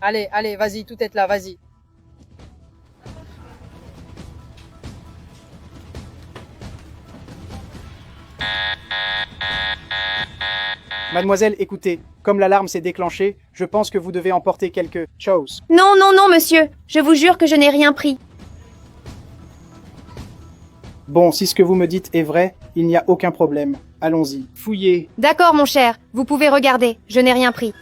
Allez, allez, vas-y, tout est là, vas-y. Mademoiselle, écoutez, comme l'alarme s'est déclenchée, je pense que vous devez emporter quelque chose. Non, non, non, monsieur. Je vous jure que je n'ai rien pris. Bon, si ce que vous me dites est vrai, il n'y a aucun problème. Allons-y. Fouillez. D'accord, mon cher. Vous pouvez regarder. Je n'ai rien pris.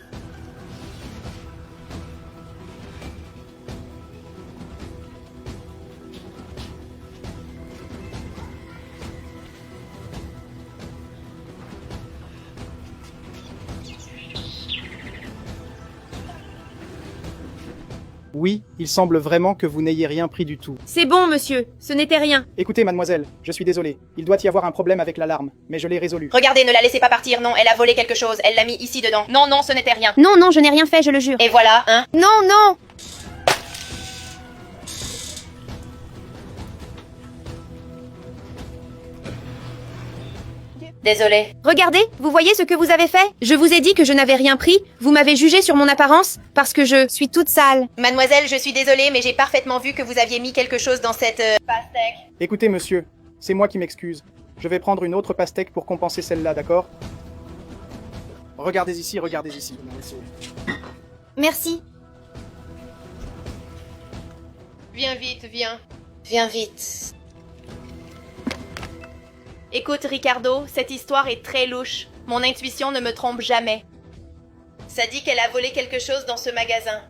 Oui, il semble vraiment que vous n'ayez rien pris du tout. C'est bon, monsieur. Ce n'était rien. Écoutez, mademoiselle, je suis désolé. Il doit y avoir un problème avec l'alarme, mais je l'ai résolu. Regardez, ne la laissez pas partir, non, elle a volé quelque chose, elle l'a mis ici dedans. Non, non, ce n'était rien. Non, non, je n'ai rien fait, je le jure. Et voilà, hein. Non, non. Désolée. Regardez, vous voyez ce que vous avez fait? Je vous ai dit que je n'avais rien pris. Vous m'avez jugé sur mon apparence parce que je suis toute sale. Mademoiselle, je suis désolée, mais j'ai parfaitement vu que vous aviez mis quelque chose dans cette pastèque. Écoutez, monsieur, c'est moi qui m'excuse. Je vais prendre une autre pastèque pour compenser celle-là, d'accord? Regardez ici, regardez ici. Merci. Viens vite, viens. Viens vite. Écoute, Ricardo, cette histoire est très louche. Mon intuition ne me trompe jamais. Ça dit qu'elle a volé quelque chose dans ce magasin.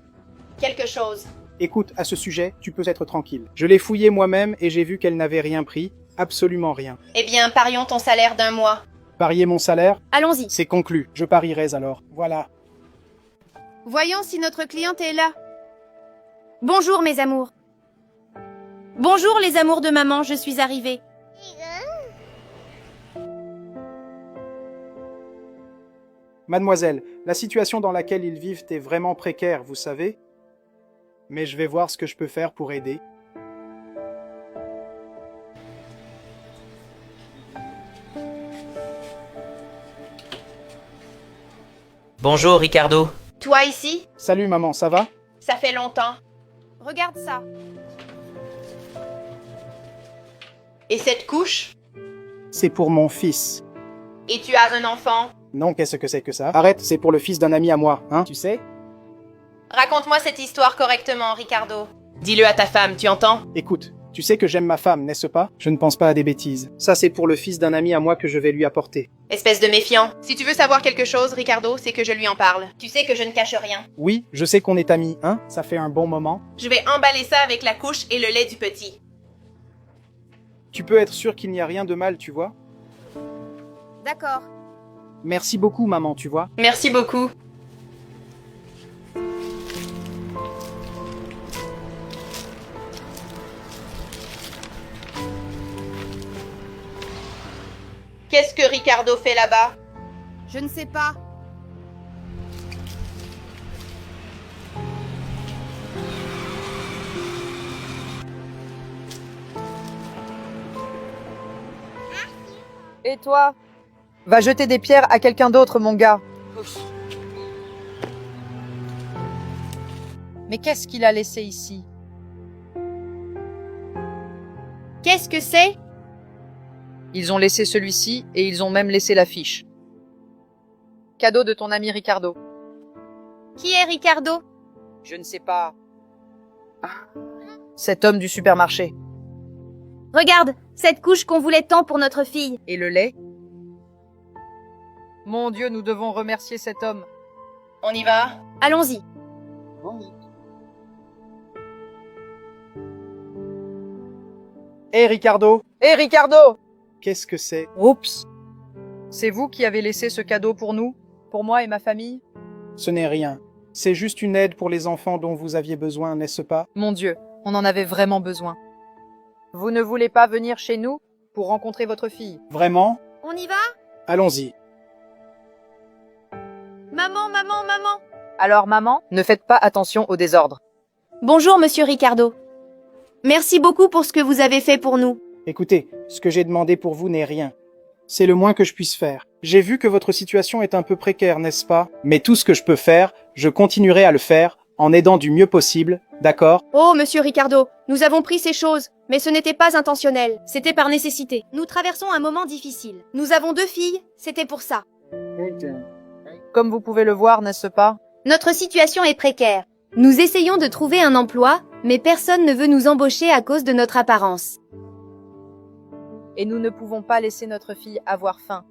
Quelque chose. Écoute, à ce sujet, tu peux être tranquille. Je l'ai fouillée moi-même et j'ai vu qu'elle n'avait rien pris. Absolument rien. Eh bien, parions ton salaire d'un mois. Parier mon salaire? Allons-y. C'est conclu. Je parierai alors. Voilà. Voyons si notre cliente est là. Bonjour, mes amours. Bonjour, les amours de maman, je suis arrivée. Mademoiselle, la situation dans laquelle ils vivent est vraiment précaire, vous savez. Mais je vais voir ce que je peux faire pour aider. Bonjour Ricardo. Toi ici? Salut maman, ça va? Ça fait longtemps. Regarde ça. Et cette couche? C'est pour mon fils. Et tu as un enfant? Non, qu'est-ce que c'est que ça? Arrête, c'est pour le fils d'un ami à moi, hein, tu sais? Raconte-moi cette histoire correctement, Ricardo. Dis-le à ta femme, tu entends? Écoute, tu sais que j'aime ma femme, n'est-ce pas? Je ne pense pas à des bêtises. Ça, c'est pour le fils d'un ami à moi que je vais lui apporter. Espèce de méfiant. Si tu veux savoir quelque chose, Ricardo, c'est que je lui en parle. Tu sais que je ne cache rien. Oui, je sais qu'on est amis, hein? Ça fait un bon moment. Je vais emballer ça avec la couche et le lait du petit. Tu peux être sûr qu'il n'y a rien de mal, tu vois? D'accord. Merci beaucoup, maman, tu vois? Merci beaucoup. Qu'est-ce que Ricardo fait là-bas? Je ne sais pas. Et toi? Va jeter des pierres à quelqu'un d'autre, mon gars. Mais qu'est-ce qu'il a laissé ici? Qu'est-ce que c'est? Ils ont laissé celui-ci et ils ont même laissé l'affiche. Cadeau de ton ami Ricardo. Qui est Ricardo? Je ne sais pas. Cet homme du supermarché. Regarde, cette couche qu'on voulait tant pour notre fille. Et le lait? Mon Dieu, nous devons remercier cet homme. On y va? Allons-y. Hé, Ricardo! Hé, Ricardo! Qu'est-ce que c'est? Oups! C'est vous qui avez laissé ce cadeau pour nous? Pour moi et ma famille? Ce n'est rien. C'est juste une aide pour les enfants dont vous aviez besoin, n'est-ce pas? Mon Dieu, on en avait vraiment besoin. Vous ne voulez pas venir chez nous pour rencontrer votre fille? Vraiment? On y va? Allons-y. Maman, maman, maman. Alors, maman, ne faites pas attention au désordre. Bonjour, monsieur Ricardo. Merci beaucoup pour ce que vous avez fait pour nous. Écoutez, ce que j'ai demandé pour vous n'est rien. C'est le moins que je puisse faire. J'ai vu que votre situation est un peu précaire, n'est-ce pas? Mais tout ce que je peux faire, je continuerai à le faire en aidant du mieux possible, d'accord? Oh, monsieur Ricardo, nous avons pris ces choses, mais ce n'était pas intentionnel, c'était par nécessité. Nous traversons un moment difficile. Nous avons 2 filles, c'était pour ça. Comme vous pouvez le voir, n'est-ce pas? Notre situation est précaire. Nous essayons de trouver un emploi, mais personne ne veut nous embaucher à cause de notre apparence. Et nous ne pouvons pas laisser notre fille avoir faim.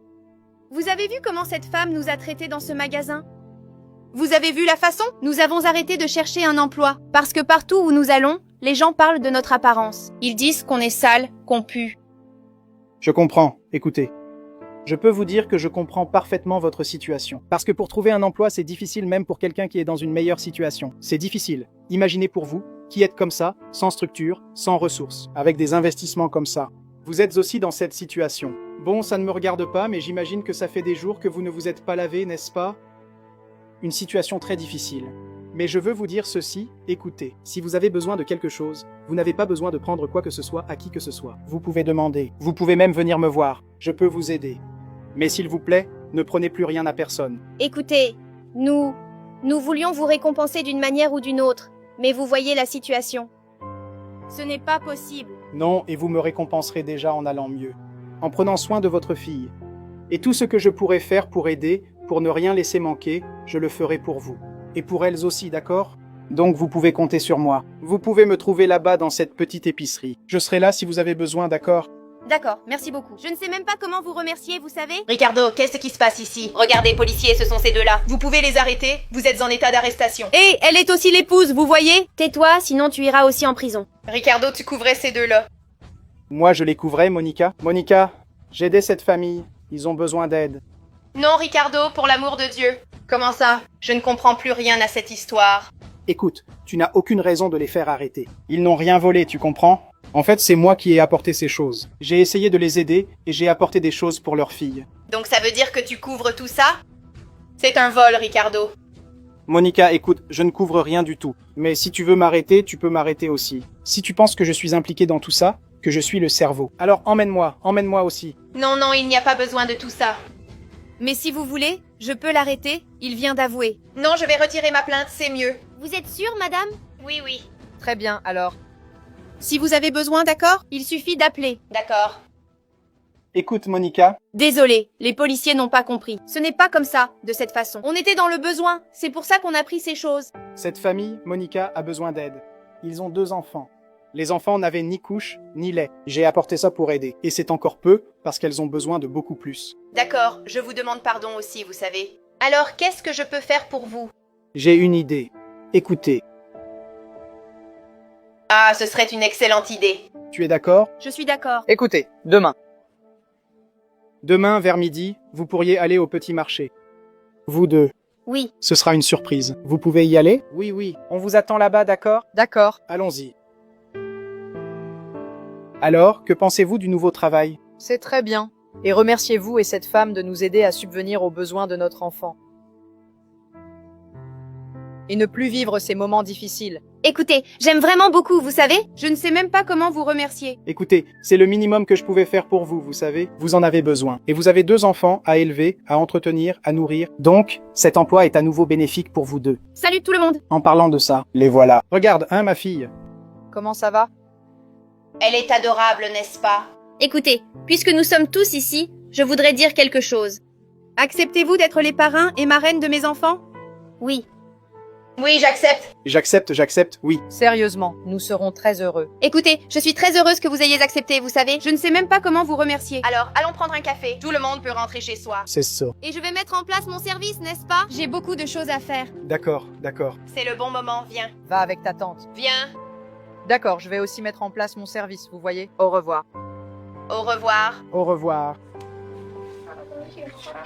Vous avez vu comment cette femme nous a traités dans ce magasin? Vous avez vu la façon? Nous avons arrêté de chercher un emploi, parce que partout où nous allons, les gens parlent de notre apparence. Ils disent qu'on est sale, qu'on pue. Je comprends, écoutez. Je peux vous dire que je comprends parfaitement votre situation. Parce que pour trouver un emploi, c'est difficile même pour quelqu'un qui est dans une meilleure situation. C'est difficile. Imaginez pour vous, qui êtes comme ça, sans structure, sans ressources, avec des investissements comme ça. Vous êtes aussi dans cette situation. Bon, ça ne me regarde pas, mais j'imagine que ça fait des jours que vous ne vous êtes pas lavé, n'est-ce pas? Une situation très difficile. Mais je veux vous dire ceci, écoutez, si vous avez besoin de quelque chose, vous n'avez pas besoin de prendre quoi que ce soit à qui que ce soit. Vous pouvez demander, vous pouvez même venir me voir, je peux vous aider. Mais s'il vous plaît, ne prenez plus rien à personne. Écoutez, nous voulions vous récompenser d'une manière ou d'une autre, mais vous voyez la situation. Ce n'est pas possible. Non, et vous me récompenserez déjà en allant mieux, en prenant soin de votre fille. Et tout ce que je pourrais faire pour aider, pour ne rien laisser manquer, je le ferai pour vous. Et pour elles aussi, d'accord? Donc vous pouvez compter sur moi. Vous pouvez me trouver là-bas dans cette petite épicerie. Je serai là si vous avez besoin, d'accord? D'accord, merci beaucoup. Je ne sais même pas comment vous remercier, vous savez? Ricardo, qu'est-ce qui se passe ici? Regardez, policiers, ce sont ces deux-là. Vous pouvez les arrêter, vous êtes en état d'arrestation. Et elle est aussi l'épouse, vous voyez? Tais-toi, sinon tu iras aussi en prison. Ricardo, tu couvrais ces deux-là. Moi, je les couvrais, Monica. Monica, j'aidais cette famille. Ils ont besoin d'aide. Non, Ricardo, pour l'amour de Dieu. Comment ça? Je ne comprends plus rien à cette histoire. Écoute, tu n'as aucune raison de les faire arrêter. Ils n'ont rien volé, tu comprends? En fait, c'est moi qui ai apporté ces choses. J'ai essayé de les aider et j'ai apporté des choses pour leur fille. Donc ça veut dire que tu couvres tout ça? C'est un vol, Ricardo. Monica, écoute, je ne couvre rien du tout. Mais si tu veux m'arrêter, tu peux m'arrêter aussi. Si tu penses que je suis impliqué dans tout ça, que je suis le cerveau, alors emmène-moi aussi. Non, non, il n'y a pas besoin de tout ça. Mais si vous voulez, je peux l'arrêter, il vient d'avouer. Non, je vais retirer ma plainte, c'est mieux. Vous êtes sûre, madame? Oui, oui. Très bien, alors. Si vous avez besoin, d'accord? Il suffit d'appeler. D'accord. Écoute, Monica, Désolé, les policiers n'ont pas compris. Ce n'est pas comme ça, de cette façon. On était dans le besoin, c'est pour ça qu'on a pris ces choses. cette famille, Monica, a besoin d'aide. Ils ont 2 enfants. Les enfants n'avaient ni couche, ni lait. J'ai apporté ça pour aider. Et c'est encore peu, parce qu'elles ont besoin de beaucoup plus. D'accord, je vous demande pardon aussi, vous savez. Alors, qu'est-ce que je peux faire pour vous? J'ai une idée. Écoutez, Ah, ce serait une excellente idée. tu es d'accord? Je suis d'accord. Écoutez, demain. Demain, vers midi, vous pourriez aller au petit marché. Vous deux. Oui. Ce sera une surprise. Vous pouvez y aller? Oui, oui. On vous attend là-bas, d'accord? D'accord. Allons-y. Alors, que pensez-vous du nouveau travail? C'est très bien. Et remerciez-vous et cette femme de nous aider à subvenir aux besoins de notre enfant. Et ne plus vivre ces moments difficiles. Écoutez, j'aime vraiment beaucoup, vous savez? Je ne sais même pas comment vous remercier. Écoutez, c'est le minimum que je pouvais faire pour vous, vous savez. Vous en avez besoin. Et vous avez 2 enfants à élever, à entretenir, à nourrir. Donc, cet emploi est à nouveau bénéfique pour vous deux. Salut tout le monde. En parlant de ça, les voilà. Regarde, hein, ma fille. Comment ça va? Elle est adorable, n'est-ce pas? Écoutez, puisque nous sommes tous ici, je voudrais dire quelque chose. Acceptez-vous d'être les parrains et marraines de mes enfants? Oui. Oui, j'accepte. J'accepte, oui. Sérieusement, nous serons très heureux. Écoutez, je suis très heureuse que vous ayez accepté, vous savez. Je ne sais même pas comment vous remercier. Alors, allons prendre un café. Tout le monde peut rentrer chez soi. C'est ça. Et je vais mettre en place mon service, n'est-ce pas? J'ai beaucoup de choses à faire. D'accord. C'est le bon moment, viens. Va avec ta tante. Viens. D'accord, je vais aussi mettre en place mon service, vous voyez. Au revoir. Au revoir. Au revoir.